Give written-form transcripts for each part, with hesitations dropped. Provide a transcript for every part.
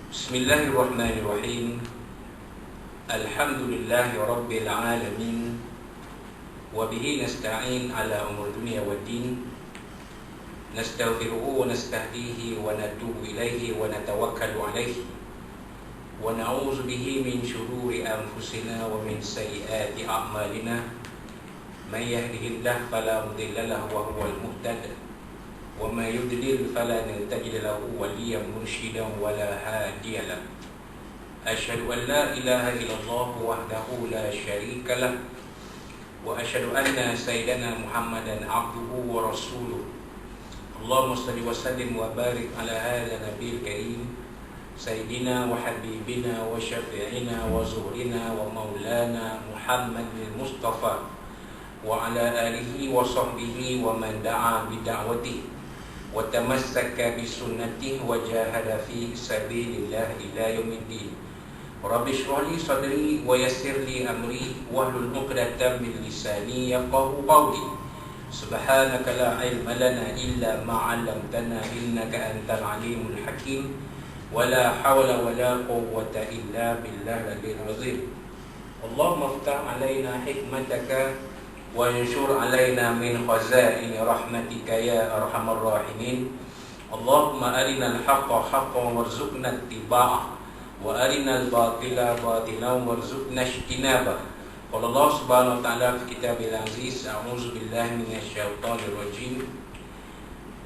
Bismillahirrahmanirrahim. Alhamdulillahi rabbil alamin. Wa bihi nasta'in ala umur dunya waddin. Nastaghfiruhu wa nastahdihi wa natubu ilaihi wa natawakkalu alaihi. Wa na'udzu bihi min shururi anfusina wa min sayyiati a'malina. May yahdihillahu fala mudilla lahu wa huwal muhtadi. وَمَا يُضْلِلْ فَلَا تَجِدَ لَهُ وَلِيًّا مُرْشِدًا وَلَا هَادِيَ لَهُ أَشْهَدُ أَنْ لَا إِلَهَ إِلَّا اللَّهُ وَحْدَهُ لَا شَرِيكَ لَهُ وَأَشْهَدُ أَنَّ سَيِّدَنَا مُحَمَّدًا عَبْدُهُ وَرَسُولُهُ اللهم صل وسلم وبارك على هذا النبي الكريم سيدنا وحبيبنا وشفيعنا وزهرنا ومولانا محمد المصطفى وعلى آله وصحبه ومن دعا بدعوته وتمسك بسنته وجاهد في سبيل الله إلى يوم الدين رب اشرح لي صدري ويسر لي أمري واحلل عقدة من لساني يفقهوا قولي سبحانك لا علم لنا إلا ما علمتنا إنك أنت العليم الحكيم ولا حول ولا قوة إلا بالله العلي العظيم اللهم افتح علينا حكمتك وانشر علينا من خزائن رحمتك يا أرحم الراحمين اللهم أرنا الحق حقا وارزقنا اتباعه وأرنا الباطل باطلا وارزقنا اجتنابه قال الله سبحانه وتعالى في كتابه العزيز أعوذ بالله من الشيطان الرجيم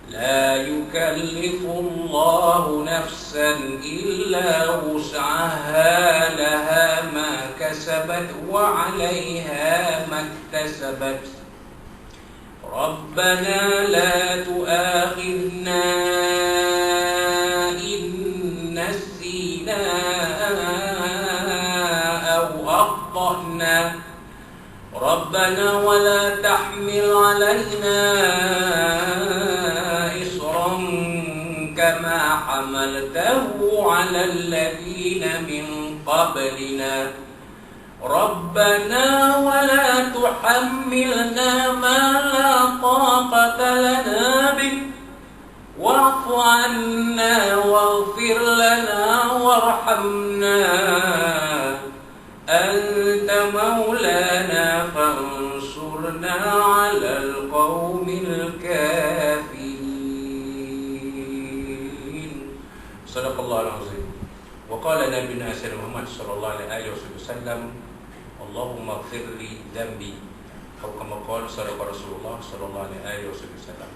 لا يكلف الله نفسا إلا وسعها لها ما كسبت وعليها ما اكتسبت ربنا لا تؤاخذنا إن نسينا أو أخطأنا ربنا ولا تحمل علينا كما حملته على الذين من قبلنا ربنا ولا تحملنا ما لا طاقة لنا به واعف عنا واغفر لنا وارحمنا أنت مولانا فانصرنا على القوم الكافرين Sadaqallahul azim. Wa qala nabiyuna sallallahu alaihi wasallam Allahumma ighfir li dhanbi atau kama qala sadaqa Rasulullah sallallahu alaihi wasallam.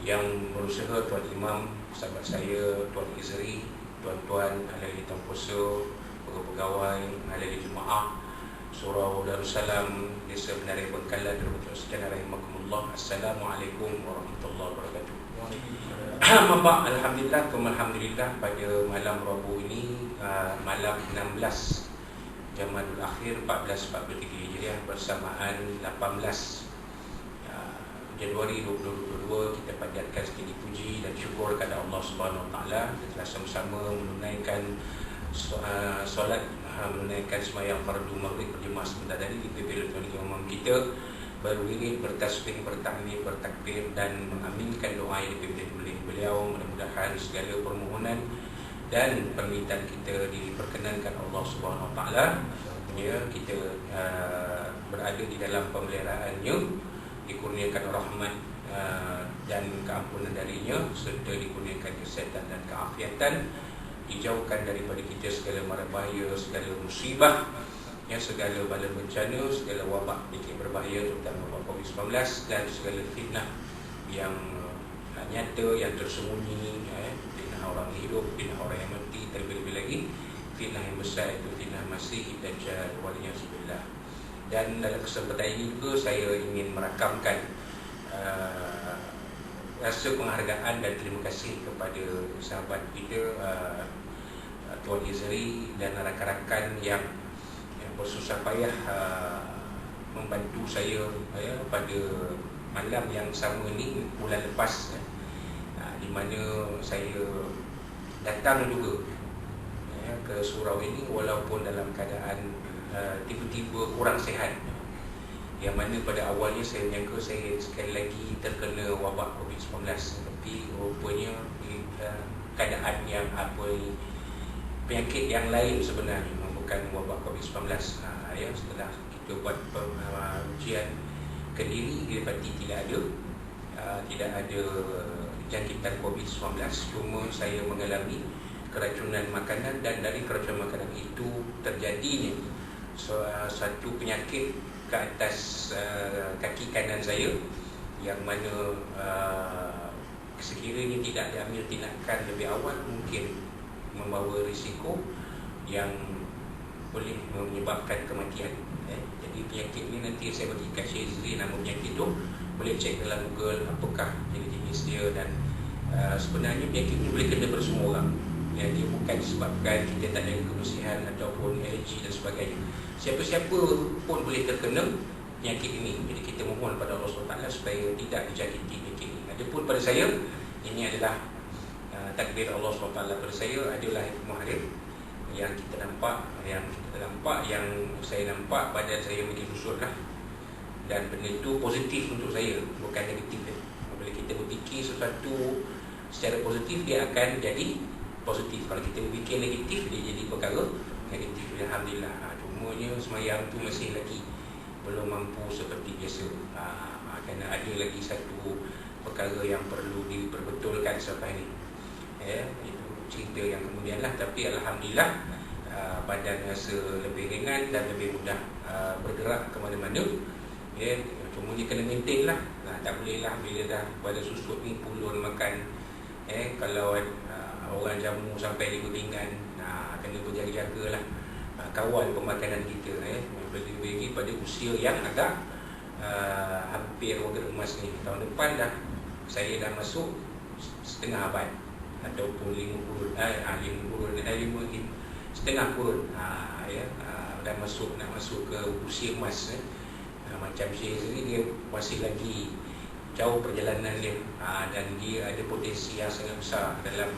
Yang berusaha Tuan Imam, sahabat saya, Tuan Izri, tuan-tuan ahli tampuso, pegawai, ahli jemaah Surau Darussalam Desa Menari Bengkala Darussalam sekian rahimakumullah. Assalamualaikum warahmatullahi wabarakatuh. Bapak, alhamdulillah, alhamdulillah pada malam Rabu ini malam 16 Jamadul Akhir 1443 Hijriah bersamaan 18 Januari 2022 kita panjatkan segini puji dan syukur kepada Allah Subhanahu Wa Taala kita telah sama-sama menunaikan solat menunaikan sembahyang fardu maghrib berjemaah sebentar tadi dipimpin oleh imam kita baru ini bertasbih, bertahmid, bertakbir dan mengaminkan doa yang dipimpin oleh beliau. Mudah-mudahan segala permohonan dan permintaan kita diperkenankan Allah Subhanahu Wa Taala. Ya, kita berada di dalam pemeliharaannya, dikurniakan rahmat dan keampunan darinya serta dikurniakan kesihatan dan keafiatan, dijauhkan daripada kita segala mara bahaya, segala musibah, ya, segala bala bencana, segala wabak penyakit berbahaya terutama wabak COVID-19 dan segala fitnah yang nyata, yang tersembunyi, fitnah orang hidup, fitnah orang yang mati, terlebih-lebih lagi fitnah yang besar itu fitnah Masih Dajjal waliyahzubillah. Dan dalam kesempatan ini juga saya ingin merakamkan rasa penghargaan dan terima kasih kepada sahabat kita Tuan Izri dan rakan-rakan yang bersusah payah membantu saya pada malam yang sama ini bulan lepas di mana saya datang juga ke surau ini walaupun dalam keadaan tiba-tiba kurang sihat, yang mana pada awalnya saya menyangka saya sekali lagi terkena wabak COVID-19, tapi rupanya keadaan yang penyakit yang lain sebenarnya, bukan wabak COVID-19. Ya, setelah kita buat ujian ke diri, didapati tidak ada jangkitan COVID-19. Cuma saya mengalami keracunan makanan, dan dari keracunan makanan itu terjadinya satu penyakit ke atas kaki kanan saya, yang mana sekiranya tidak diambil tindakan lebih awal mungkin membawa risiko yang boleh menyebabkan kematian. Jadi penyakit ini nanti saya bagi kat Syazri nama penyakit itu, boleh cek dalam Google apakah jenis dia, dan sebenarnya penyakit ini boleh kena pada semua orang. Dia bukan disebabkan kita tak jaga kebersihan ataupun alergi dan sebagainya. Siapa-siapa pun boleh terkena penyakit ini. Jadi kita mohon pada Allah SWT supaya tidak dijangkiti penyakit ini. Adapun pada saya, ini adalah takdir Allah SWT pada saya, adalah hikmah dia yang kita nampak, yang saya nampak badan saya menjadi rusut lah. Dan benda itu positif untuk saya, bukan negatif. Bila kita berfikir sesuatu secara positif, dia akan jadi positif. Kalau kita berfikir negatif, dia jadi perkara negatif. Alhamdulillah. Cumanya semayang tu masih lagi belum mampu seperti biasa. Kerana ada lagi satu perkara yang perlu diperbetulkan selepas ini. Itu cerita yang kemudian lah. Tapi Alhamdulillah, badan rasa lebih ringan dan lebih mudah bergerak ke mana-mana. Cuma dia kena maintain lah. Tak boleh lah bila dah badan susut ni pulun makan. Kalau orang jamu sampai dia berpinggan, kena berjaga-jaga lah, kawal pemakanan kita. Bagi pada usia yang agak hampir warga emas ni. Tahun depan dah saya dah masuk setengah abad ataupun 5 kurun, setengah kurun. Dah nak masuk ke usia emas. Macam saya sendiri, dia masih lagi jauh perjalanan dia, dan dia ada potensi yang sangat besar dalam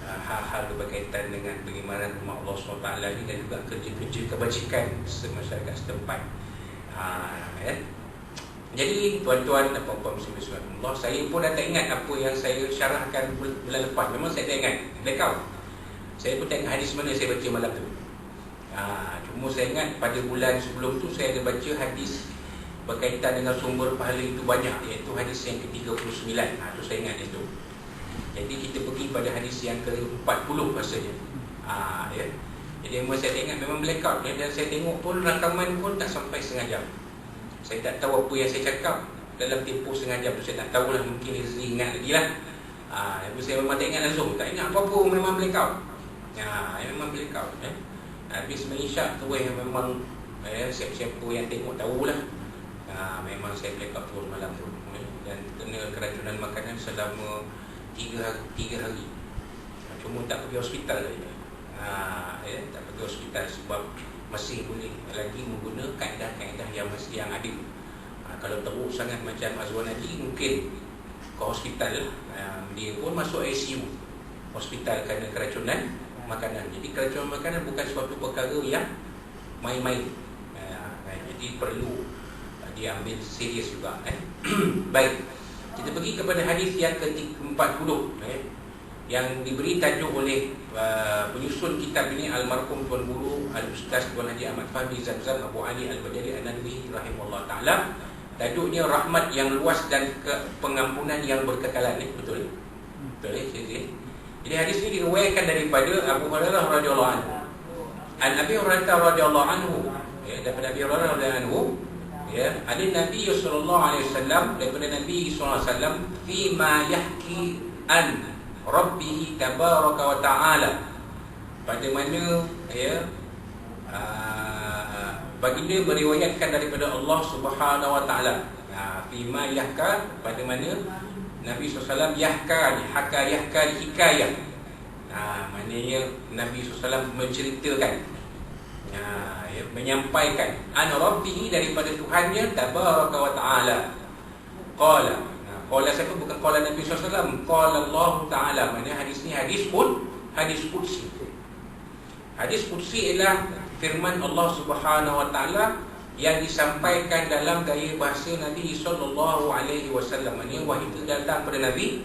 hal-hal berkaitan dengan bagaimana rumah Allah SWT ni, dan juga kerja-kerja kebajikan masyarakat setempat. Jadi tuan-tuan dan puan-puan muslimin Allah, saya pun dah tak ingat apa yang saya syarahkan bulan lepas. Memang saya tak ingat, blackout. Saya pun tak ingat hadis mana saya baca malam tu. Cuma saya ingat pada bulan sebelum tu saya ada baca hadis berkaitan dengan sumber pahala itu banyak, iaitu hadis yang ke-39. Tu saya ingat itu. Jadi kita pergi pada hadis yang ke-40 rasanya. Jadi memang saya ingat memang blackout, dan saya tengok pun rakaman pun tak sampai setengah jam. Saya tak tahu apa yang saya cakap dalam tempoh setengah jam tu. Saya tak tahulah, mungkin saya ingat lagi lah. Tapi saya memang tak ingat langsung, tak ingat apa-apa, memang blackout. Memang blackout. Habis mengisyak tu memang siapa-siapa yang tengok tahulah. Memang saya blackout terus malam tu. Dan kena keracunan makanan selama 3 hari. Cuma tak pergi hospital saja. Tak pergi hospital sebab masih boleh lagi menggunakan kaedah-kaedah yang ada. Kalau teruk sangat macam Azwan Haji, mungkin ke hospital. Dia pun masuk ICU hospital kerana keracunan makanan. Jadi keracunan makanan bukan suatu perkara yang main-main. Jadi perlu diambil serius juga. Baik, kita pergi kepada hadis yang ke-40 yang diberi tajuk oleh penyusun kitab ini, almarhum Tuan Guru Al-Ustaz Tuan Haji Ahmad Fahmi Zamzam Abu Ali Al-Bajali An-Nadwi rahimahullah ta'ala. Tajuknya rahmat yang luas dan pengampunan yang berkekalan. Betul? Betul Jadi hadis ini diriwayatkan daripada Abu Hurairah radhiyallahu anhu. An Abi Hurairah radhiyallahu anhu, daripada Abi Hurairah radhiyallahu anhu, ada Nabi sallallahu alaihi wasallam, daripada Nabi sallallahu alaihi wasallam, fi ma yahki an Rabbih tabaraka wa ta'ala, pada mana baginda meriwayatkan daripada Allah Subhanahu wa taala. Fima yahka, pada mana Nabi SAW yahka hikayah. Maknanya Nabi SAW menceritakan, menyampaikan an Rabbih, daripada Tuhannya tabaraka wa ta'ala. Qala siapa? Bukan qala Nabi SAW, qala Allah Ta'ala. Maknanya hadis ni hadis qudsi. Hadis qudsi ialah firman Allah Subhanahu wa taala yang disampaikan dalam gaya bahasa Nabi sallallahu alaihi wasallam. Ini wahyu itu datang pada Nabi,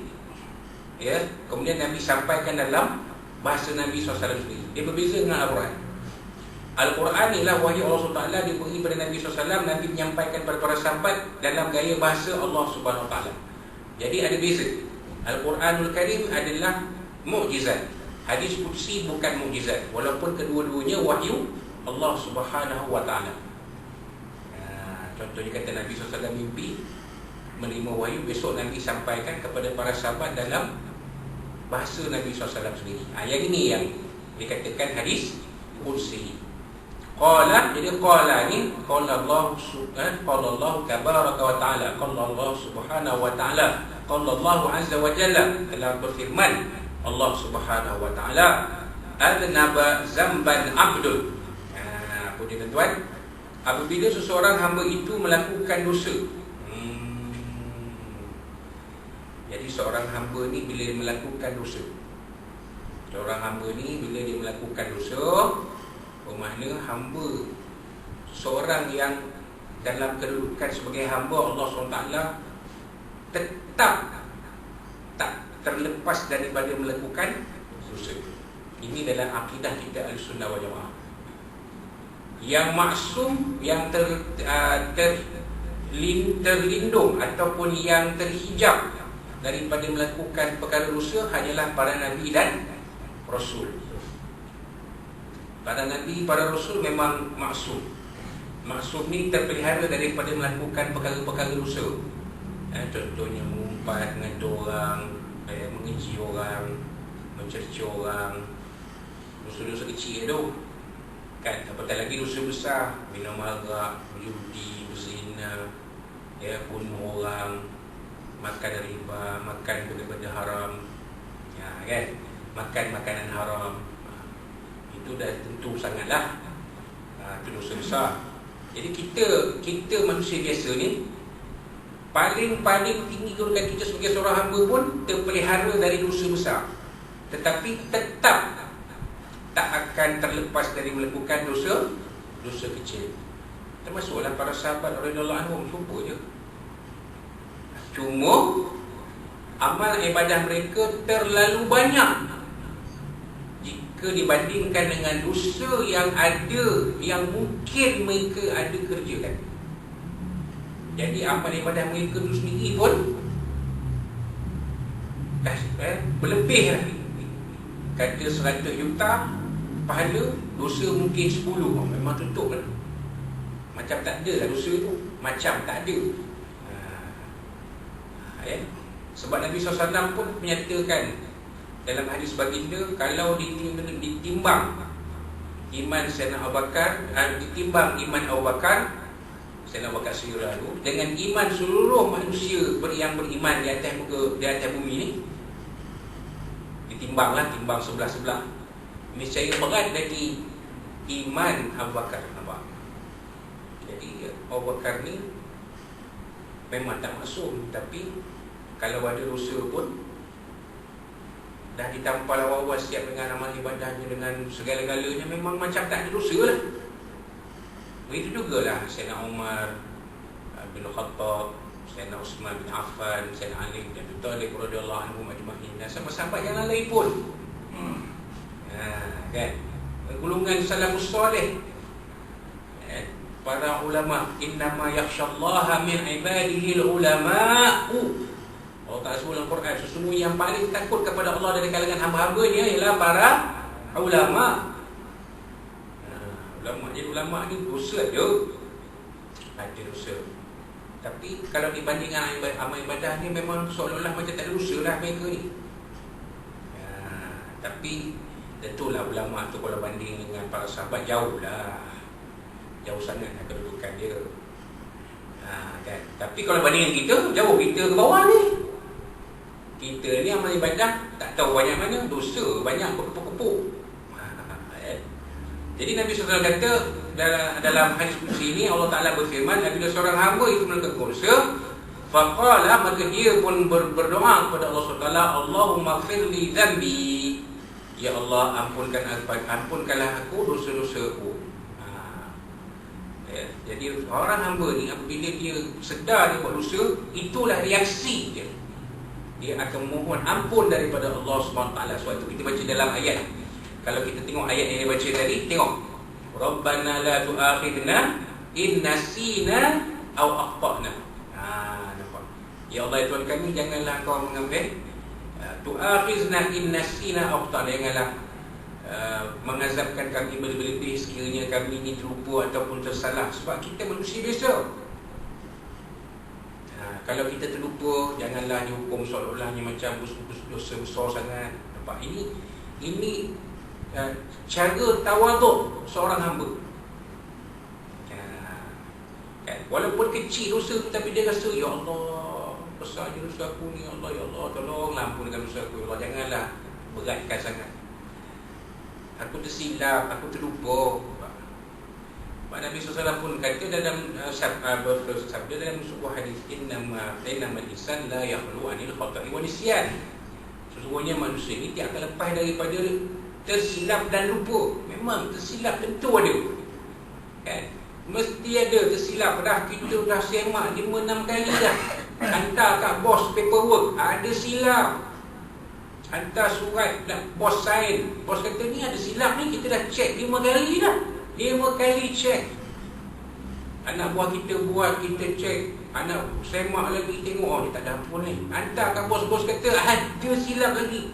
kemudian Nabi sampaikan dalam bahasa Nabi SAW sendiri. Dia berbeza dengan Al-Quran. Al-Quran ialah wahyu Allah SWT diberi kepada Nabi SAW. Nabi menyampaikan kepada para sahabat dalam gaya bahasa Allah SWT. Jadi ada beza. Al-Quranul Karim adalah mukjizat. Hadis Qudsi bukan mukjizat, walaupun kedua-duanya wahyu Allah SWT. Contohnya kata Nabi SAW mimpi, menerima wahyu, besok Nabi sampaikan kepada para sahabat dalam bahasa Nabi SAW sendiri. Yang ini yang dikatakan hadis Qudsi. Qala, jadi qala ni qala Allah tabaraka wa ta'ala, qala Allah subhanahu wa ta'ala, qala Allah azza wa jalla, telah berfirman Allah subhanahu wa ta'ala, adnaba zamban abdul. Apa dia tuan? Apabila seseorang hamba itu melakukan dosa. Jadi seorang hamba ni bila dia melakukan dosa, seorang hamba ni bila dia melakukan dosa, bermakna hamba, seorang yang dalam kedudukan sebagai hamba Allah SWT tetap tak terlepas daripada melakukan dosa. Ini dalam akidah kita Ahlussunnah wal Jamaah. Yang maksum, yang terlindung ataupun yang terhijab daripada melakukan perkara dosa hanyalah para Nabi dan Rasul. Para Nabi, para Rasul memang maksum. Maksum ni terpelihara daripada melakukan perkara-perkara dosa. Contohnya mengumpat, mengadu orang, mengeji orang, mencerca orang, dosa-dosa kecil tu kan. Apatah lagi dosa besar, minum arak, berjudi, berzina, bunuh orang, makan riba, makan benda-benda haram, kan, makan makanan haram. Itu dah tentu sangatlah itu dosa besar. Jadi kita manusia biasa ni paling tinggi kedudukan kita sebagai seorang hamba pun terpelihara dari dosa besar, tetapi tetap tak akan terlepas dari melakukan dosa kecil. Termasuklah para sahabat radhiyallahu anhum, cuba je. Cuma amal ibadah mereka terlalu banyak jika dibandingkan dengan dosa yang ada, yang mungkin mereka ada kerjakan. Jadi amal ibadah mereka itu sendiri pun berlebih lah. Kata 100 juta pahala, dosa mungkin 10. Memang tutup lah. Macam tak ada lah dosa tu, macam tak ada. Sebab Nabi SAW pun menyatakan dalam hadis baginda, kalau ditimbang iman Sayyidina Abu Bakar, ditimbang iman Abu Bakar, Sayyidina Abu Bakar Siddiq dengan iman seluruh manusia yang beriman di atas bumi ni, ditimbanglah, timbang sebelah-sebelah, niscaya berat lagi iman Abu Bakar. Nampak? Jadi Abu Bakar ni memang tak maksum, tapi kalau ada dosa pun dah ditampal awal-awal siap dengan amal ibadahnya, dengan segala-galanya, memang macam tak ada dosa lah. Begitu jugalah Sayyidina Umar bin Khattab, Sayyidina Uthman bin Affan, Sayyidina Ali bin Abi Thalib radhiyallahu anhum ajma'in, dan sahabat-sahabat yang lain pun. Kan? Golongan salafus salih, para ulama, innama yakhshallaha min ibadihi ulama'u. Allah Ta'ala sebut dalam Quran, sesungguhnya yang paling takut kepada Allah dari kalangan hamba-hambanya ialah para ulama. Ulama, jadi ulama ni dosa je, ada dosa. Tapi kalau dibandingkan amal ibadah ni, memang seolah-olah macam tak ada dosa lah mereka ni. Tapi tentulah ulama tu kalau banding dengan para sahabat, jauh sangat kedudukan dia. Kan? Tapi kalau bandingkan kita, jauh kita ke bawah ni. Kita ni amal ibadah tak tahu banyak mana, dosa banyak berkepuk-kepuk. Jadi Nabi SAW kata dalam hadis Qudsi ini, Allah Ta'ala berfirman, apabila seorang hamba itu melakukan dosa, faqala, maka dia pun berdoa kepada Allah SWT, Allahumma firli dhanbi, ya Allah, ampunkanlah aku dosa-dosaku. Jadi orang hamba ni apabila dia sedar dia buat dosa, itulah reaksi dia. dia akan mohon ampun daripada Allah SWT. Sebab itu kita baca dalam ayat. Kalau kita tengok ayat yang dia baca tadi, tengok, Rabbana la tu'akhidna in nasina aw akhtana. Nampak? Ya Allah, Tuhan kami, janganlah kau mengambil tu'akhidna in nasina aw akhtana. Janganlah mengazabkan kami berlebih-lebih sekiranya kami ini terlupa ataupun tersalah. Sebab kita manusia biasa. Kalau kita terlupa, janganlah dihukum seolah-olahnya macam dosa besar sangat. Nampak? Ini cara tawaduk seorang hamba. Kan? Walaupun kecil dosa tu, tapi dia rasa, ya Allah, besar je dosa aku ni, ya Allah, ya Allah, tolonglah ampunkan dosa aku, ya Allah, janganlah beratkan sangat. Aku tersilap, aku terlupa. Pak Nabi SAW pun kata dalam sabda dalam sebuah hadis, innamal insan la yakhlu anil khata'i wa nisyan. Sesungguhnya manusia ini tidak akan lepas daripada tersilap dan lupa. Memang tersilap tentu ada. Kan? Mesti ada tersilap dah. Kita dah semak 5-6 kali dah. Hantar kat bos paperwork, ada silap. Hantar surat dan bos sign, bos kata ni ada silap ni, kita dah check 5 kali dah. 5 kali check. Anak buah kita buat, kita check. Anak semak lagi, tengok, oh dia tak ada ampun ni. Hantar kat bos-bos kata ada silap lagi.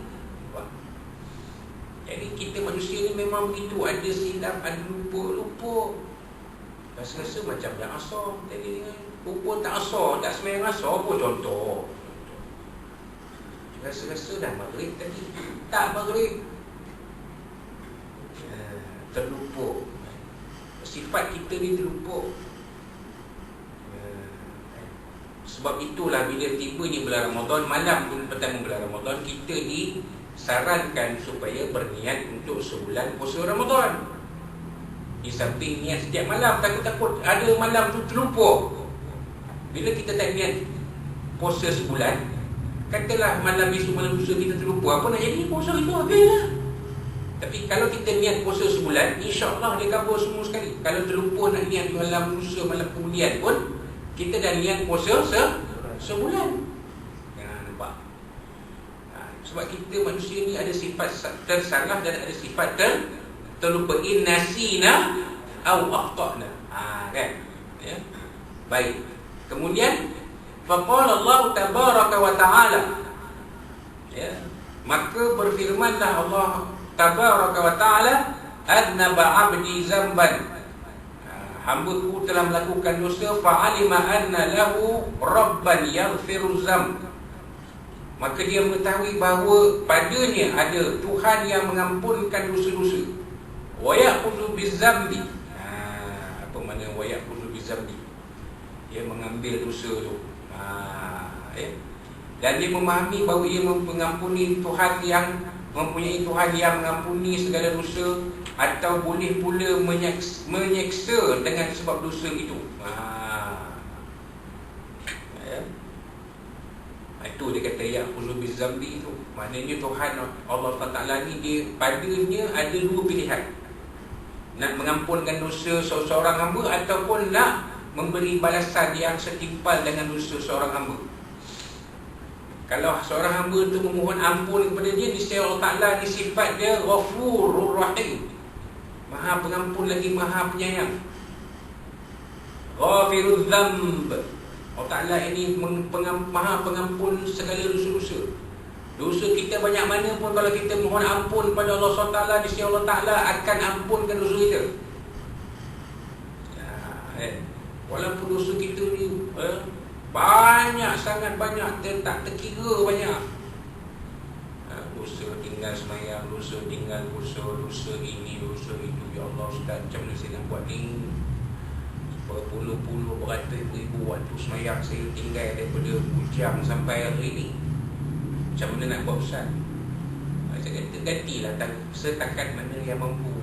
Jadi kita manusia ni memang begitu, ada silap, ada lupa. Rasa-rasa macam dah asar. Jadi lupa tak asar, tak semayang asar pun contoh. Rasa-rasa dah maghrib tadi, tak maghrib, terlupa. Sifat kita ni terlupa. Sebab itulah bila tibanya bulan Ramadan, malam pertama bulan Ramadan, kita disarankan supaya berniat untuk sebulan puasa Ramadan. Di samping niat setiap malam, takut-takut ada malam tu terlupa. Bila kita tak niat puasa sebulan, katalah malam besok, malam lusa kita terlupa, apa nak jadi? Puasa itu habislah. Tapi kalau kita niat puasa sebulan, insya-Allah dia cover semua sekali. Kalau terlupa nak niat malam lusa, malam kemudian pun, kita dah niat puasa sebulan. Nampak? Sebab kita manusia ni ada sifat tersalah dan ada sifat terlupa. Innasina aw akhtana. Kan? Ya? Baik. Kemudian faqala Allah tabaraka wa ta'ala, ya, maka berfirmanlah Allah tabaraka wa ta'ala, adnaba 'abdi zamban, hamba-Ku telah melakukan dosa, fa'alima anna lahu rabban yaghfiru dzamb, maka dia mengetahui bahawa padanya ada Tuhan yang mengampunkan dosa-dosa. Wa ya'khudhu bizzambi, apa makna wa ya'khudhu bizzambi? Dia mengambil dosa tu. Ya. Dan dia memahami bahawa ia mengampuni Tuhan yang mempunyai Tuhan yang mengampuni segala dosa, atau boleh pula menyeksa dengan sebab dosa itu. Ya. Itu dia kata ya khulu bizambi itu. Maknanya Tuhan Allah SWT ni, dia padanya ada dua pilihan. Nak mengampunkan dosa seorang hamba, ataupun nak memberi balasan yang setimpal dengan dosa seorang hamba. Kalau seorang hamba itu memohon ampun kepada dia, niscaya Allah Ta'ala ni sifat dia Ghafurur Rahim, Maha pengampun lagi Maha penyayang. Ghafirudz dzamb, Allah Ta'ala ini Maha pengampun segala dosa-dosa. Dosa kita banyak mana pun, kalau kita mohon ampun pada Allah SWT, niscaya Allah Ta'ala akan ampunkan dosa kita. Walaupun dosa kita ni banyak, sangat banyak, tak terkira banyak. Dosa tinggal semayang, dosa tinggal puasa, dosa ini, dosa itu. Ya Allah Ustaz, macam mana saya nak buat ni? Berpuluh-puluh, beratus-ribu waktu semayang saya tinggal daripada bujang sampai hari ini. Macam mana nak buat Ustaz? Saya kata gantilah setakat mana yang mampu.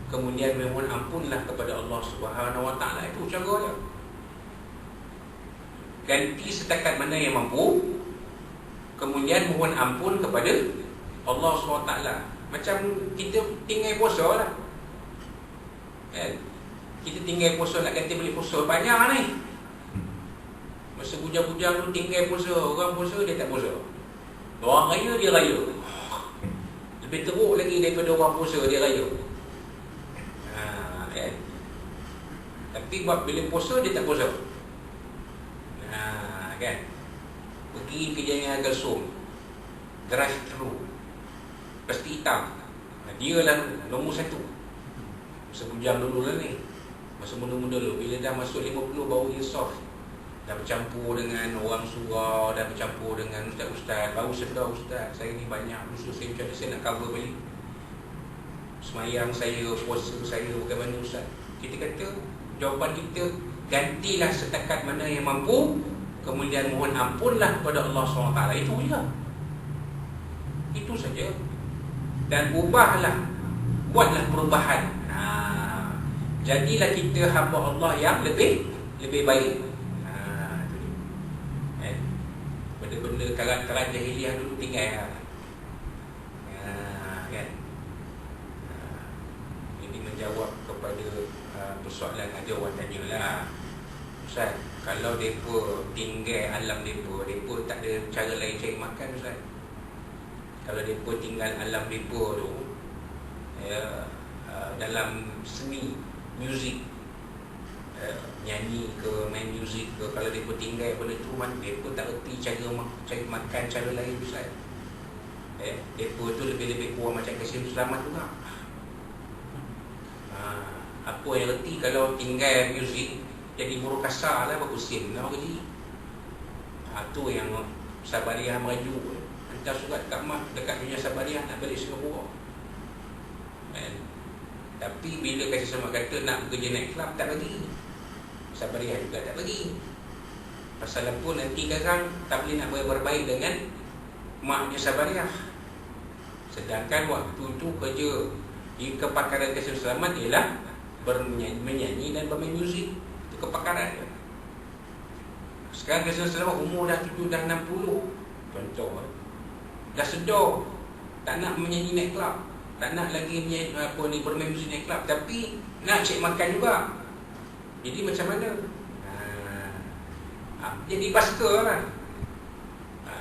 Kemudian memohon ampunlah kepada Allah Subhanahu Wa Taala. Itu cara dia. Ganti setakat mana yang mampu, kemudian mohon ampun kepada Allah SWT. Macam kita tinggal puasa lah, kan? Kita tinggal puasa, nak ganti balik puasa banyak ni. Masa bujang-bujang tu tinggal puasa, orang puasa dia tak puasa. Orang raya dia raya. Lebih teruk lagi daripada orang puasa dia raya. Kan? Tapi bila puasa dia tak puasa. Kan? Pergi ke Jaya Gasum, drive thru, pasti hitam. Dia lah nombor satu. Sebujang dulu lah ni. Masa muda-muda dulu. Bila dah masuk 50 baru dia soft. Dah bercampur dengan orang surau, dah bercampur dengan ustaz-ustaz. Baru sedar ustaz, saya ni banyak musuh saya, macam mana saya nak cover balik semayang saya, puasa saya, bagaimana ustaz? Kita kata, jawapan kita, gantilah setakat mana yang mampu, kemudian mohon ampunlah kepada Allah SWT. Itu je. Itu saja. Dan ubahlah, buatlah perubahan. Jadilah kita hamba Allah yang lebih baik. Benda-benda karat-karat jahiliah dulu tinggal. Kan? Ini menjawab kepada persoalan ada orang tanya lah, Ustaz, kalau mereka tinggal alam mereka tak ada cara lain cari makan, Ustaz? Kalau mereka tinggal alam mereka tu, dalam seni muzik, nyanyi ke, main muzik ke, kalau mereka tinggal benda tu, mereka tak erti cara cari makan cara lain, Ustaz. Mereka tu lebih-lebih kurang macam Kasim Selamat juga. Apa yang erti kalau tinggal muzik jadi buruh kasar lah, berkusin lah kerja. Tu yang Sabariah meraju, hantar surat kat mak dekat dunia Sabariah nak balik Singapura. Tapi bila Kasih Selamat kata nak bekerja naik kelab, tak bagi. Sabariah juga tak bagi. Pasal apa nanti sekarang tak boleh nak berbaik dengan maknya Sabariah. Sedangkan waktu tu kerja di kepakaran Kasih Selamat ialah menyanyi dan bermain muzik. Itu kepakaran dia. Sekarang Kasih Selamat umur dah 7, dah 60. Contoh, dah sedar tak nak menyanyi naik kelab, tak nak lagi bermain muzik naik kelab, tapi nak cek makan juga. Jadi macam mana? Jadi baska lah.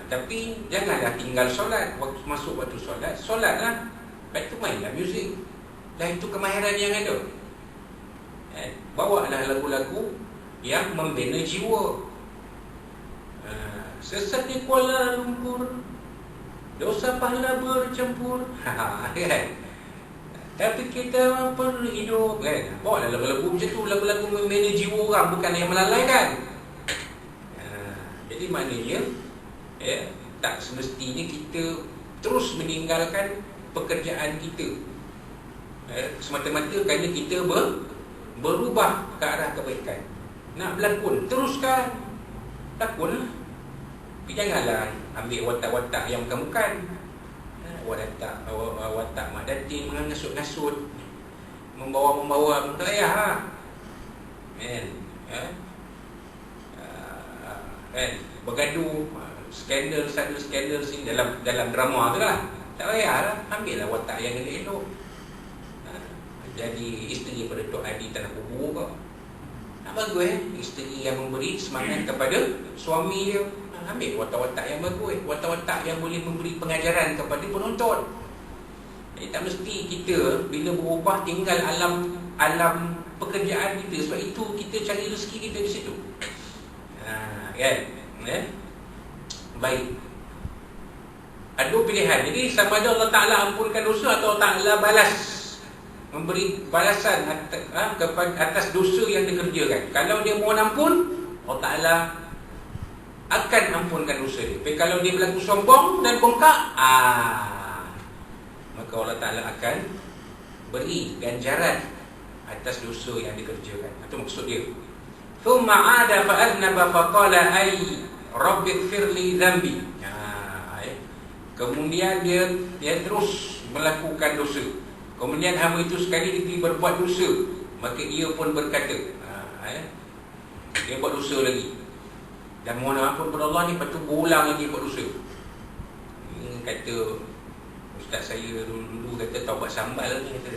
Tapi janganlah tinggal solat. Waktu masuk waktu solat lah. Lepas tu mainlah muzik. Dan itu kemahiran yang ada. Bawalah lagu-lagu yang membina jiwa. Sesat di Kuala Lumpur, dosa pahala bercampur. Kan? Tapi kita perlu hidup, kan? Bawalah lagu-lagu macam tu, lagu-lagu membina jiwa orang, bukan yang melalaikan. Jadi maknanya tak semestinya kita terus meninggalkan pekerjaan kita semata-mata kerana kita berubah ke arah kebaikan. Nak berlakon, teruskan, lakonlah. Tapi janganlah ambil watak-watak yang bukan-bukan. Watak Mak Datin mengasut-ngasut, membawa tak payah lah. Bergaduh, skandal sana, skandal sini dalam drama tu lah. Tak payah lah. Ambil lah watak yang elok-elok. Jadi isteri pada Tok Adi tanah kubur ke, nak bagus isteri yang memberi semangat kepada suami dia. Ambil watak-watak yang bagus, watak-watak yang boleh memberi pengajaran kepada penonton. Jadi tak mesti kita bila berubah tinggal alam pekerjaan kita. Sebab itu kita cari rezeki kita di situ. Kan? Baik. Ada dua pilihan. Jadi sama ada Allah Ta'ala ampunkan dosa atau Allah Ta'ala balas, memberi balasan atas dosa yang dikerjakan. Kalau dia mohon ampun, Allah Ta'ala akan ampunkan dosa dia. Tapi kalau dia berlaku sombong dan bongkak, maka Allah Ta'ala akan beri ganjaran atas dosa yang dikerjakan. Itu maksud dia. Thumma 'ada fa aznaba fa qala ay rabbighfir li dhanbi. Kemudian dia terus melakukan dosa. Kemudian hamba itu sekali lagi berbuat dosa, maka ia pun berkata, dia buat dosa lagi dan mohon ampun kepada Allah ni, lepas tu berulang lagi buat dosa. Ini kata ustaz saya dulu kata taubat sambal ni, kata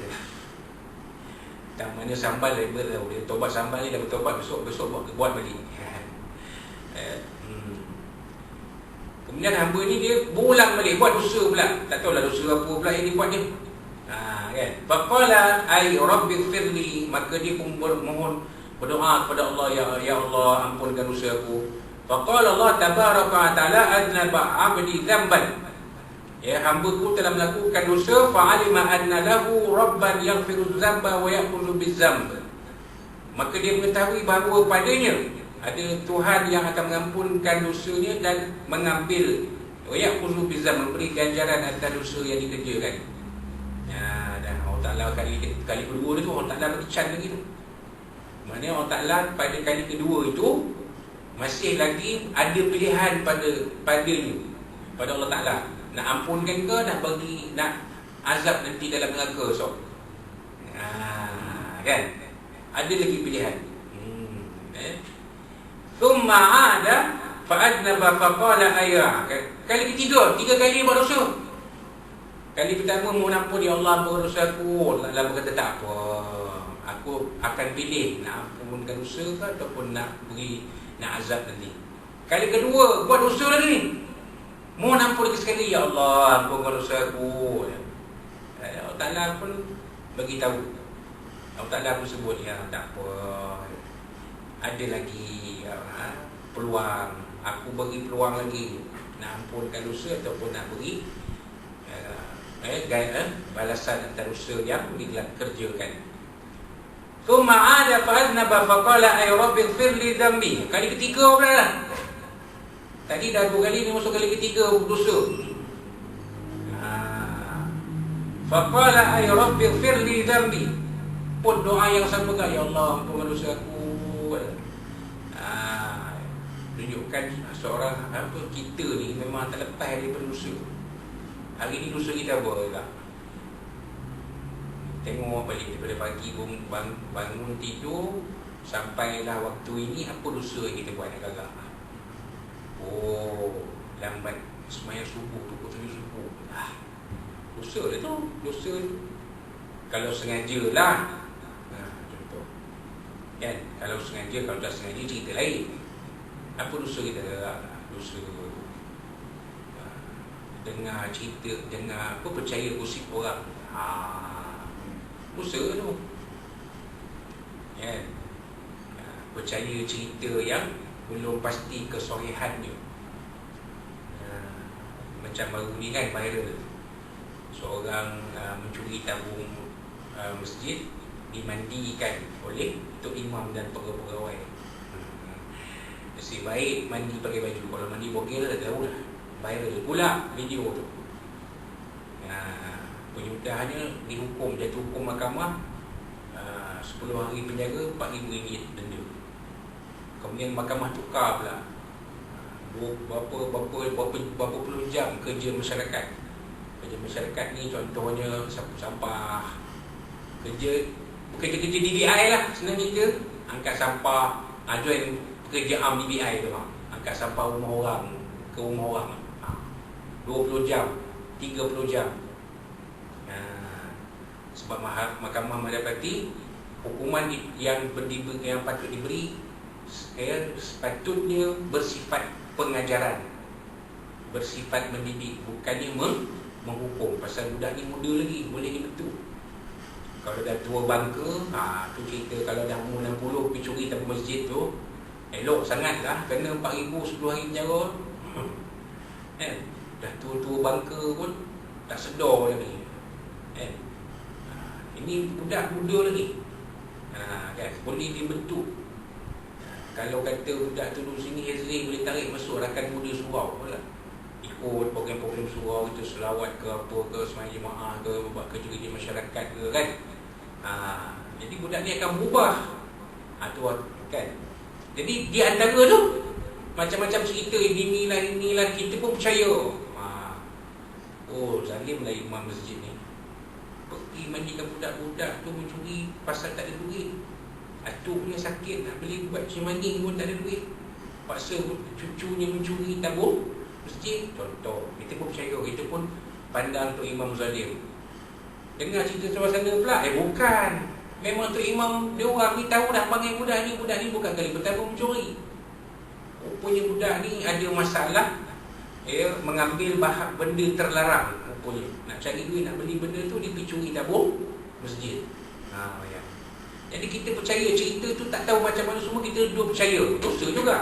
tak mana sambal label tahu dia taubat sambal ni, dah bertaubat besok buat lagi. Kemudian hamba ni dia berulang balik buat dosa pula. Tak tahulah dosa apa pula yang dia buat ni. Kan. Faqala ay rabbighfirli, maka dia pun bermohon berdoa kepada Allah, ya Allah ampunkan dosa aku. Faqala Allah tabaraka wa taala adnaba 'abdi dzamban. Ya, hamba-Ku telah melakukan dosa, fa'alima anna lahu rabban yaghfiru dzamba wa ya'khudhu bidzamb. Maka dia mengetahui bahawa padanya ada Tuhan yang akan mengampunkan dosanya dan mengambil ya'khudhu bidzamb, memberi ganjaran atas dosa yang dikerjakan. Dan Allah Ta'ala kali kedua tu Allah Ta'ala bagi can lagi tu. Maknanya Allah Ta'ala pada kali kedua itu masih lagi ada pilihan pada Allah Ta'ala. Nak ampunkan ke, nak bagi, nak azab nanti dalam neraka kan? Ada lagi pilihan. Thumma 'ada fa'adnaba faqala ayya. Kali ketiga, 3 kali buat dosa. Kali pertama mohon ampun, ya Allah ampun dosa aku. Allah berkata tak apa, aku akan pilih nak ampunkan dosa ke ataupun nak azab nanti. Kali kedua buat dosa lagi ni, mohon ampun lagi sekali, ya Allah ampunkan dosa aku. Allah Ta'ala pun bagi tahu. Allah Ta'ala pun sebut, ya tak apa, ada lagi peluang. Aku bagi peluang lagi nak ampunkan dosa ataupun nak beri balasan atas dosa yang dikerjakan. Thumma 'ada fa'adnaba faqala ay rabbighfir li dhanbi. Kali ketiga pula lah. Tadi dah 2 kali, ni masuk kali ketiga dosa. Faqala ay rabbighfir li dhanbi. Pun doa yang sama kan, ya Allah ampunkan dosa aku. Tunjukkan seorang kita ni memang tak lepas daripada dosa. Hari ni dosa kita apa tak? Tengok balik daripada pagi bangun tidur sampailah waktu ini, apa dosa yang kita buat agak-agak. Lambat sembahyang subuh, pukul 7 subuh. Dosa dia tu, dosa tu. Kalau sengaja lah, contoh kan, kalau sengaja, kalau tak sengaja cerita lain. Apa dosa kita? Dosa dengar cerita, dengar percaya gosip orang. Dosa tu kan. Percaya cerita yang belum pasti kesahihannya. Macam baru ni kan viral, seorang mencuri tabung masjid dimandikan oleh tok imam dan pegawai. Nasib baik mandi pakai baju. Kalau mandi bogel dah tahu lah, viral pula video tu. Penyudahannya dihukum, jatuh hukum mahkamah 10 hari penjara, RM4,000 denda. Kemudian mahkamah tukar pula berapa puluh jam kerja masyarakat. Kerja masyarakat ni contohnya sapu sampah, kerja DBI lah, senang cerita. Angkat sampah, join kerja DBI tu, angkat sampah rumah orang ke rumah orang, 20 jam, 30 jam. Sebab mahkamah mendapati hukuman yang patut diberi sepatutnya bersifat pengajaran, bersifat mendidik, bukannya menghukum. Pasal budak ni muda lagi, boleh dibetul. Kalau dah tua bangka, tu cerita. Kalau dah umur 60 pergi curi tabung masjid tu, elok sangat lah, kena RM4,000 10 hari penjara. Dah tua-tua bangka pun tak sedar lagi. Ini budak muda lagi, kan, boleh dibentuk. Kalau kata budak tu duduk sini, Hezri boleh tarik masuk rakan muda surau lah. Ikut program-program surau itu, selawat ke apa ke, sembahyang jemaah ke, buat kerja-kerja masyarakat ke kan. Jadi budak ni akan berubah. Tu kan. Jadi di antara tu macam-macam cerita, inilah kita pun percaya. Zalim lah imam masjid ni, pergi mandikan budak-budak tu mencuri pasal tak ada duit. Atuk punya sakit, nak beli buat cimanding pun tak ada duit, paksa cucunya mencuri tabung masjid. Contoh, kita pun percaya, kita pun pandang tu imam zalim. Dengar cerita sebelah sana pula, bukan, memang tu imam dia orang ni tahu dah panggil budak ni bukan kali pertama mencuri. Rupanya budak ni ada masalah, mengambil benda terlarang. Rupanya nak cari duit, nak beli benda tu, dia pergi curi tabung masjid. Ya. Jadi kita percaya cerita tu, tak tahu macam mana semua, kita duduk percaya. Dosa juga.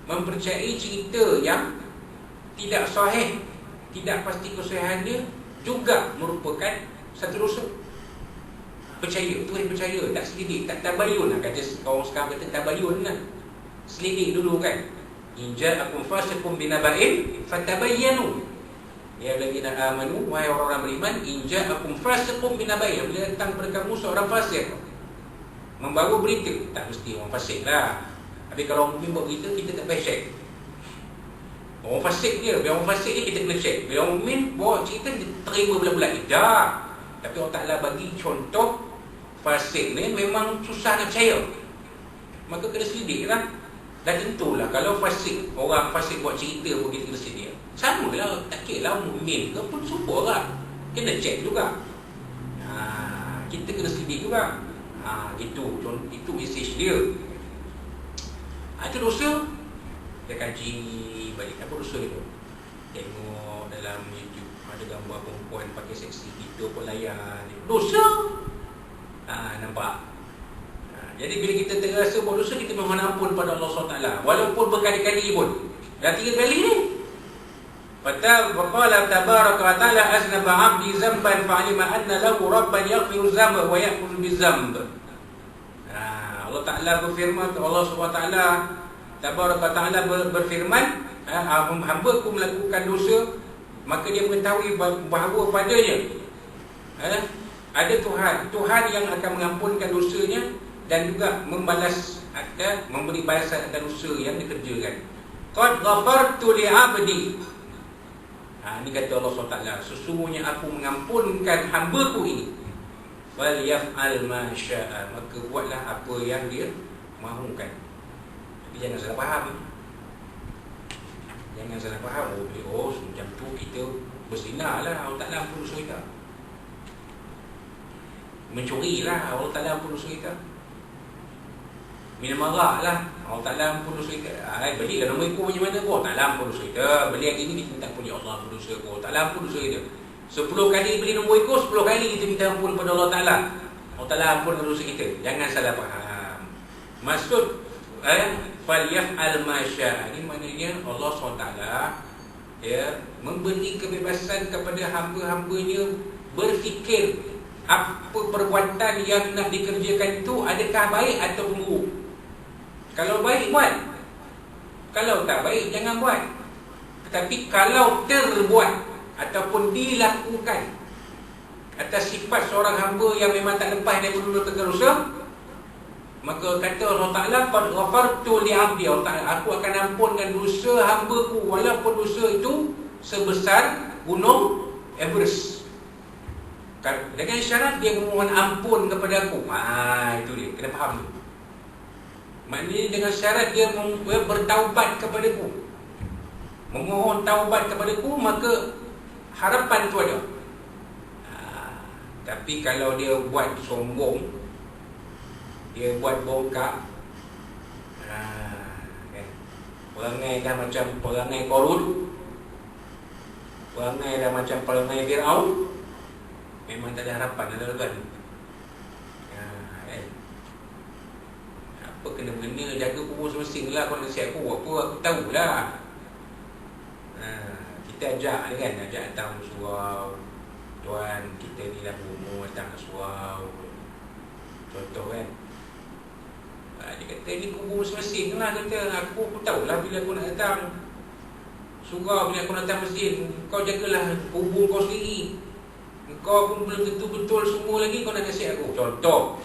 Mempercayai cerita yang tidak sahih, tidak pasti kesahihannya, juga merupakan satu dosa. Percaya, tu yang percaya, tak selidik, tak tabayun lah. Kata orang sekarang kata tabayun lah. Selidik dulu kan. In ja'akum fasiqun binaba'in fatabayyanu. Ya allazina amanu, wahai orang beriman, in ja'akum fasiqun binaba'in, bila datang kepada kamu seorang fasik membawa berita, tak mesti orang fasik lah. Tapi kalau orang mukmin buat berita, kita tak payah check. Orang fasik dia, bila orang fasik dia kita kena check. Bila orang mukmin bawa cerita, dia terima bulat-bulat. Tak. Tapi Allah Ta'ala bagi contoh fasik ni memang susah nak percaya, maka kena selidik lah. Dan tentulah kalau fasik, orang fasik buat cerita pun kita kena selidik. Sama lah, tak kira lah mukmin ke pun semua lah, kena check juga. Kita kena selidik juga. Itu mesej dia. Itu dosa. Dia kaji balik, apa dosa dia? Tengok dalam YouTube ada gambar perempuan pakai seksi, kita pun layan. Dosa. Nampak. Jadi bila kita terasa buat dosa, kita mohon ampun pada Allah SWT, walaupun berkali-kali pun. Dah 3 kali ni. Faqala tabaraka wa ta'ala aznaba 'abdi zamban fa'alima anna lahu rabban yaghfiru dzamba wa ya'khudhu bidzamb. Allah Ta'ala berfirman, Allah SWT tabaraka wa ta'ala berfirman, hamba-Ku melakukan dosa, maka dia mengetahui bahawa padanya ada Tuhan yang akan mengampunkan dosanya dan juga membalas, memberi balasan atas dosa yang dikerjakan. Qad ghafartu li 'abdi. Ini kata Allah SWT, sesungguhnya aku mengampunkan hamba-Ku ini. Fal yaf'al ma syaa, maka buatlah apa yang dia mahukan. Tapi jangan salah faham. Jangan salah faham. Macam tu kita berzina lah, Allah Ta'ala ampun dosa kita. Mencuri lah, Allah Ta'ala ampun dosa kita. Minum arak lah, Allah Ta'ala ampun dosa kita. Beli lah nombor ikut macam mana pun, Allah Ta'ala ampun dosa kita. Beli yang ini kita minta ampun, ya Allah ampun dosa kita, Allah Ta'ala ampun dosa kita. 10 kali beli nombor ikut, 10 kali kita minta ampun pada Allah Ta'ala, Allah Ta'ala ampun dosa kita. Jangan salah faham. Maksud falyaf'al ma syaa, ini maknanya Allah SWT memberi kebebasan kepada hamba-hambanya berfikir apa perbuatan yang nak dikerjakan itu adakah baik atau buruk. Kalau baik buat, kalau tak baik jangan buat. Tetapi kalau terbuat ataupun dilakukan atas sifat seorang hamba yang memang tak lepas daripada dosa, maka kata Allah Ta'ala, qad ghafartu li 'abdi, aku akan ampunkan dosa hamba-Ku walaupun dosa itu sebesar gunung Everest. Dengan syarat dia memohon ampun kepada aku. Itu dia, kena faham tu. Maknanya dengan syarat dia bertaubat kepadaku, memohon taubat kepadaku, maka harapan tu ada. Tapi kalau dia buat sombong, dia buat bongkak, perangai dah macam perangai Qarun, perangai dah macam perangai Fir'aun, memang tak ada harapan, ada kan? Apa kena-mena jaga kubur semestinya lah. Kalau nasihat aku, apa aku tahulah. Kita ajak kan, ajak datang surau, tuan kita ni dah berumur, datang ke surau, contoh kan. Dia kata ni kubur semestinya lah, kata aku tahulah bila aku nak datang surau, bila aku nak datang masjid. Kau jagalah kubur kau sendiri, kau pun belum tentu betul semua lagi kau nak kasih aku. Contoh,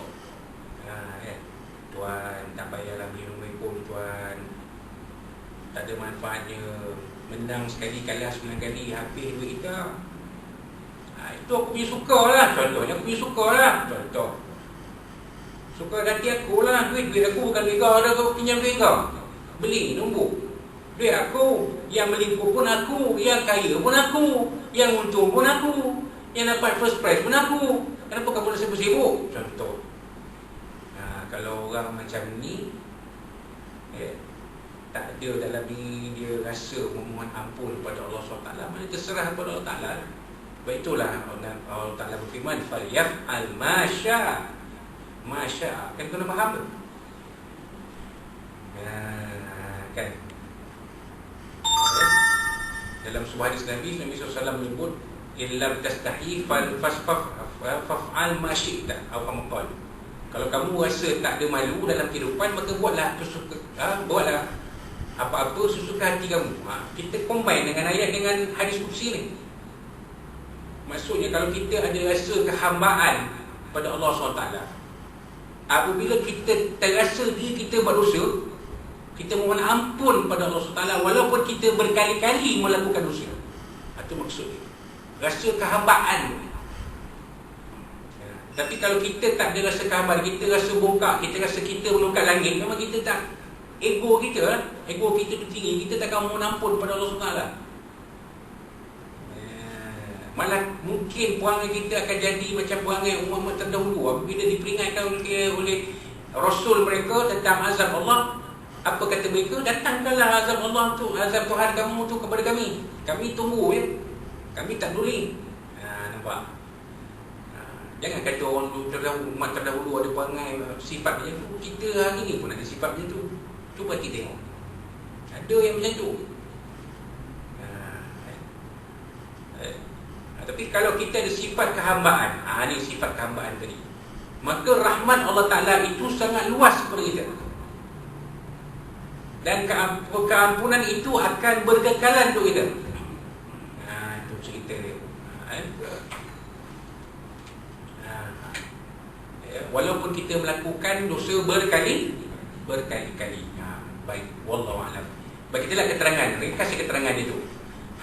tuan tak payahlah beli nombor ikut tuan, tak ada manfaatnya. Menang sekali, kalah 9 kali, habis duit kita. Itu aku punya suka lah. Contohnya aku punya suka lah. Contoh, suka hati aku lah. Duit aku bukan duit kau, kau pinjam duit kau, beli nombor. Duit aku, yang melingkup pun aku, yang kaya pun aku, yang untung pun aku, yang dapat first prize pun aku. Kenapa kamu nak sibuk-sibuk? Contoh. Kalau orang macam ni, tak ada dalam diri dia rasa memohon ampun kepada Allah SWT, mana terserah kepada Allah Ta'ala. Sebab itulah Allah Ta'ala berfirman, falyaf'al ma syaa. Ma syaa, kan kena faham tu. Kan dalam sebuah hadis Nabi SAW menyebut, illam tastahi faf'al ma syi'ta, atau kama qala. Kalau kamu rasa tak ada malu dalam kehidupan, maka buatlah apa-apa sesuka hati kamu. Kita combine dengan ayat dengan hadis kursi ni. Maksudnya kalau kita ada rasa kehambaan pada Allah SWT, apabila kita terasa diri kita berdosa, kita mohon ampun pada Allah SWT walaupun kita berkali-kali melakukan dosa. Itu maksudnya rasa kehambaan. Tapi kalau kita tak ada rasa kehambaan, kita rasa bongkak, kita rasa kita melongkat langit, memang kita tak, ego kita tu tinggi, kita takkan mohon ampun pada Allah SWT. Malah mungkin perangai kita akan jadi macam perangai umat terdahulu. Apabila diperingatkan oleh Rasul mereka tentang azab Allah, apa kata mereka? Datangkanlah azab Allah tu, azab Tuhan kamu tu kepada kami. Kami tunggu ya. Kami tak peduli. Nampak? Jangan kata orang umat terdahulu ada perangai sifat macam tu. Kita hari ni pun ada sifat macam tu. Cuba kita tengok. Ada yang macam tu. Tapi kalau kita ada sifat kehambaan, ini sifat kehambaan tadi, maka rahmat Allah Ta'ala itu sangat luas kepada kita. Dan keampunan itu akan berkekalan untuk kita. Itu cerita dia. Walaupun kita melakukan dosa berkali-kali. Baik, wallahu a'lam. Bagi kita lah keterangan, kasih keterangan itu.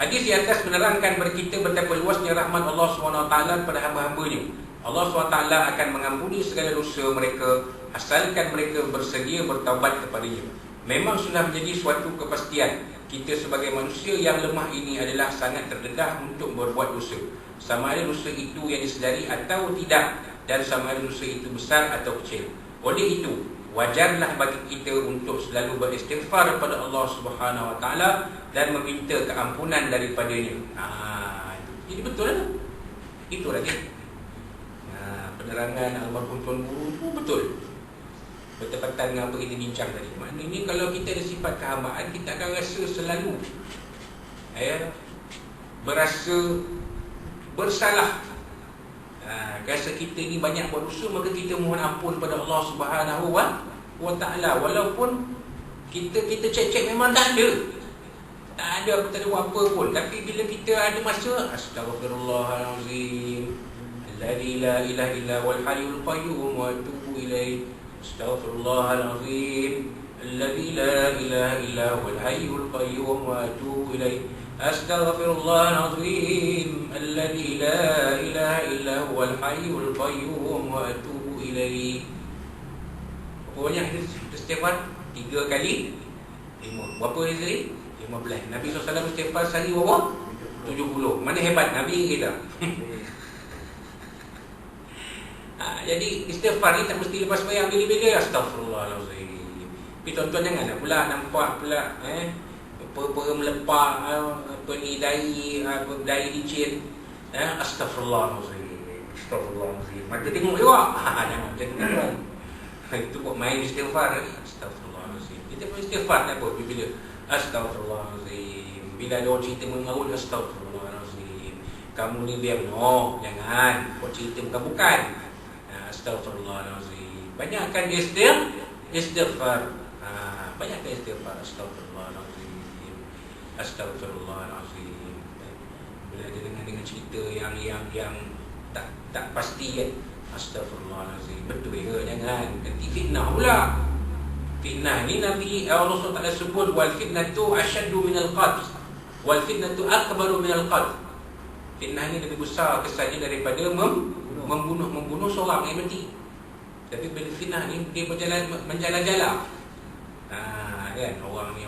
Hadis di atas menerangkan kepada kita betapa luasnya rahmat Allah SWT pada hamba-hambanya. Allah SWT akan mengampuni segala dosa mereka asalkan mereka bersedia bertaubat kepadanya. Memang sudah menjadi suatu kepastian kita sebagai manusia yang lemah ini adalah sangat terdedah untuk berbuat dosa, sama ada dosa itu yang disedari atau tidak, dan sama ada dosa itu besar atau kecil. Oleh itu, wajarlah bagi kita untuk selalu beristighfar kepada Allah Subhanahu Wa Taala dan meminta keampunan daripadanya. Jadi betul lah. Itulah dia. Penerangan almarhum Tuan Guru itu betul. Bertepatan dengan apa kita bincang tadi. Maknanya kalau kita ada sifat kehambaan, kita akan rasa selalu berasa bersalah. Rasa kita ni banyak buat dosa, maka kita mohon ampun pada Allah Subhanahu Wa Taala. Walaupun kita cek memang tak ada aku tak ada buat apa pun. Tapi bila kita ada masa, astaghfirullahalazim, alladzi la ilaha illa huwal hayyul qayyum wa atubu ilaih. Astaghfirullahalazim, alladzi la ilaha illa huwal hayyul qayyum wa atubu ilaih. Astaghfirullahalazim, alladzi la ilaha illa huwal hayyul qayyum wa atubu ilaih. Pokoknya istighfar 3 kali 5. Berapa hari tadi? 15. Nabi SAW istighfar sehari berapa? 70. Mana hebat Nabi kita. Jadi istighfar ni tak mesti lepas sembahyang bila-bila. Astaghfirullahalazim. Tapi tuan-tuan janganlah pula nampak pula apa melepak dai licin. Astaghfirullahalazim. Astaghfirullahalazim. Mata tengok juga. Jangan macam tu kan. Itu buat main istighfar. Astaghfirullahalazim. Kita pun istighfar tak apa bila astaghfirullahalazim. Bila ada orang cerita mengarut, astaghfirullahalazim. Kamu ni biar jangan buat cerita bukan. Astaghfirullahalazim. Banyakkan istighfar. Banyakkan istighfar. Astaghfirullahalazim. Astaghfirullahalazim. Bila ada dengan cerita yang tak pasti kan. Astaghfirullahalazim. Betul ke? Jangan. Nanti fitnah pula. Fitnah ni Nabi Allah SWT sebut wal fitnatu asyaddu minal qatl. Wal fitnatu akbaru minal qatl. Fitnah ni lebih besar kesannya daripada membunuh seorang yang mati. Tapi bila fitnah ni dia menjala-jala. Kan orang ni.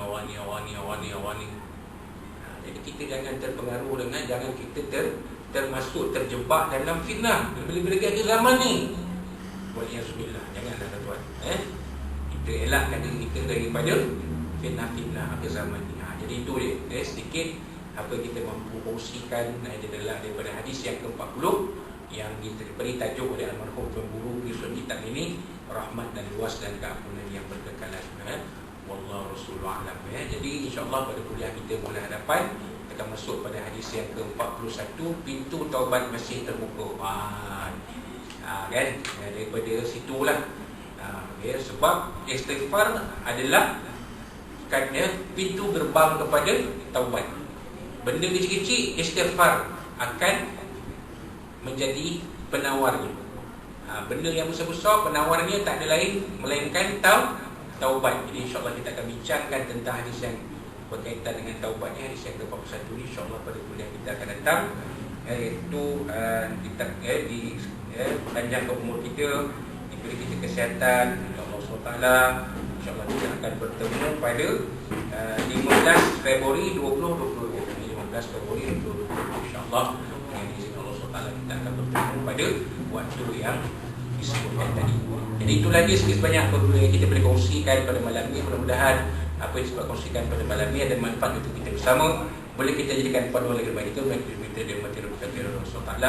Jadi kita jangan terpengaruh dengan, jangan kita termasuk terjebak dalam fitnah. Bila-bila lagi ada zaman ni. Waliyahzubillah. Janganlah tuan. Kita elakkan diri kita daripada fitnah akhir zaman ni. Jadi itu dia sedikit apa kita mampu kongsikan daripada hadis yang ke-40 yang diberi tajuk oleh almarhum Tuan Guru penyusun kitab ini, rahmat dan luas dan keampunan yang berkekalan. Wallahu Rasulullah alam. Jadi insya-Allah pada kuliah kita bulan hadapan kita akan masuk pada hadis yang ke-41, pintu taubat masih terbuka. Kan? Daripada situlah. Sebab istighfar adalah katanya pintu gerbang kepada taubat. Benda kecil-kecil istighfar akan menjadi penawarnya. Benda yang besar-besar penawarnya tak ada lain melainkan taubat. Jadi insya-Allah kita akan bincangkan tentang hadis yang berkaitan dengan taubatnya, hadis yang ke-41 ni insya-Allah pada kuliah kita akan datang, iaitu kita panjangkan umur kita, diberi kita kesihatan insya-Allah SWT. InsyaAllah kita akan bertemu pada 15 Februari 2020. 15 Februari 2020 InsyaAllah dengan izin Allah SWT kita akan bertemu pada waktu yang disebutkan tadi. Jadi itulah dia sedikit banyak apa yang kita boleh kongsikan pada malam ini. Mudah-mudahan apa yang kita kongsikan pada malam ini ada manfaat untuk kita bersama. Boleh kita jadikan panduan lagi baik itu bagi kita dia mati Allah SWT.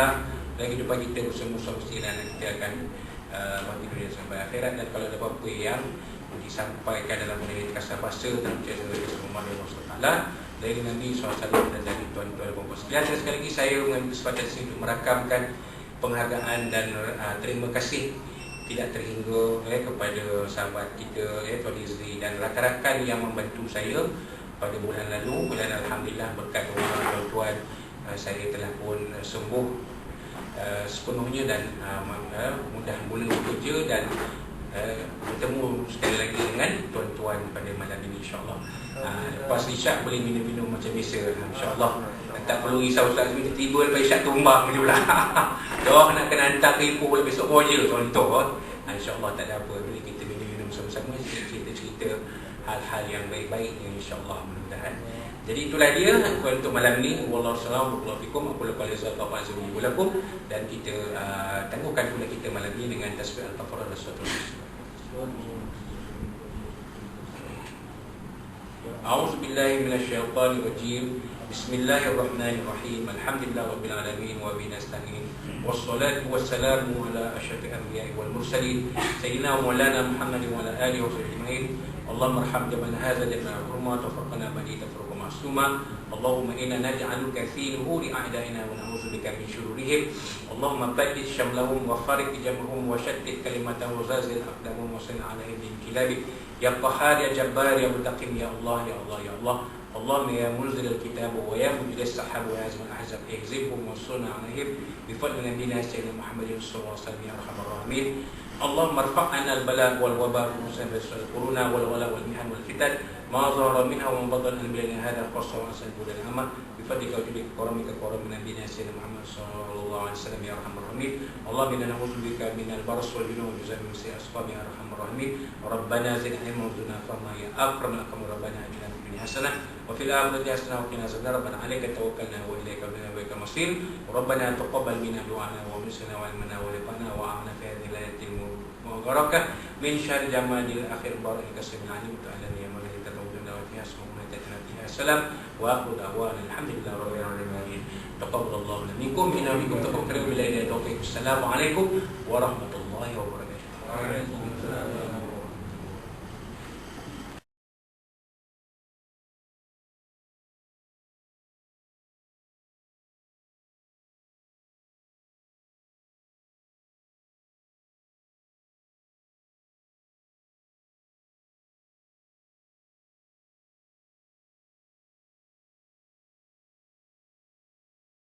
Dan kehidupan kita bersama-sama mestilah kita akan bagi dunia sampai akhirat. Dan kalau ada apa-apa yang disampaikan dalam mengenai kasar bahasa dan percaya dari semua Allah SWT, dari Nabi SAW dan dari tuan-tuan dan puan-puan sekalian. Dan sekali lagi saya mengambil kesempatan sini untuk merakamkan penghargaan dan terima kasih tidak terhingga kepada sahabat kita Tuan Izri dan rakan-rakan yang membantu saya pada bulan lalu. Dan alhamdulillah berkat doa tuan-tuan saya telah pun sembuh sepenuhnya dan mudah mula bekerja dan bertemu sekali lagi dengan tuan-tuan pada malam ini insya-Allah. Lepas isyak boleh minum-minum macam biasa insya-Allah. Tak perlu risau Ustaz tiba-tiba lepas isyak tumbang je pula. Dah nak kena hantar ke ibu boleh besok boleh contoh. Insya-Allah tak ada apa, boleh kita minum-minum sama-sama, cerita-cerita hal-hal yang baik-baiknya insya-Allah mudah-mudahan. Jadi itulah dia untuk malam ni. Wallahu a'lam bishawab. Aku lupa jazakallahu khairan dan kita tangguhkan pula kita malam ni dengan tasbih al-kafarah dan surah A'udzu billahi minasyaitonir rajim. Bismillahirrahmanirrahim. Alhamdulillah rabbil alamin wa bihi nasta'in. Wassalatu wassalamu ala asyrafil anbiya'i wal mursalin sayyidina wa maulana Muhammadin wa ala alihi wa sahbihi ajma'in. Allahumma arham jaman hadza jam'a hurmat wa faqana bani tafruqa ma'suma. Allahumma inna naj'aluka fi nuhuri a'da'ina wa na'udzubika min syururihim. Allahumma baddid syamlahum wa farik jam'ahum wa shaddid kalimatahum wa zazil aqdamahum wa sanna 'alaihim bil kilabik. Ya Qahhar ya Jabbar ya Muntaqim ya Allah ya Allah ya Allah. Allahumma ya munzil al-kitab wa ya mujil as-sahab wa ya azim al-ahzab ihzibhum wa sunna 'alaihim bi fadli nabiyina sayyidina Muhammadin sallallahu alaihi wasallam ya arhamar rahimin. Allahumma irfa' 'anna al-bala' wal waba' wa musibah al-quruna wal wala' wal mihan wal fitan ma zahara minha wa ma batana min hadha qassa wa asal budal amma bi fadlika wa judika karamika karam nabiyina sayyidina Muhammad sallallahu alaihi wasallam ya arhamar rahimin. Allahumma inna na'udzubika min al-baras wal junun wa min sayyi'ati asqam ya arhamar rahimin. Rabbana zid 'ilma wa zidna fahma ya akramul akramin. Rabbana atina fid dunya hasanah wa fil akhirati hasanah wa qina adzabannar. Rabbana 'alaika tawakkalna wa ilaika al masir. Rabbana taqabbal minna du'ana wa minna wa ilmana wa liqana wa a'na fi hadhihi al-ayati mubarakah min syarri jamalil akhir barakah samil alim ta'ala ya malaika tawduna wa fiha subhanahu wa ta'ala wa aqul da'wana alhamdulillahi rabbil alamin. Taqabbalallahu minkum inna minkum taqabbal billahi taufiq. Assalamualaikum warahmatullahi wabarakatuh. Waalaikumsalam.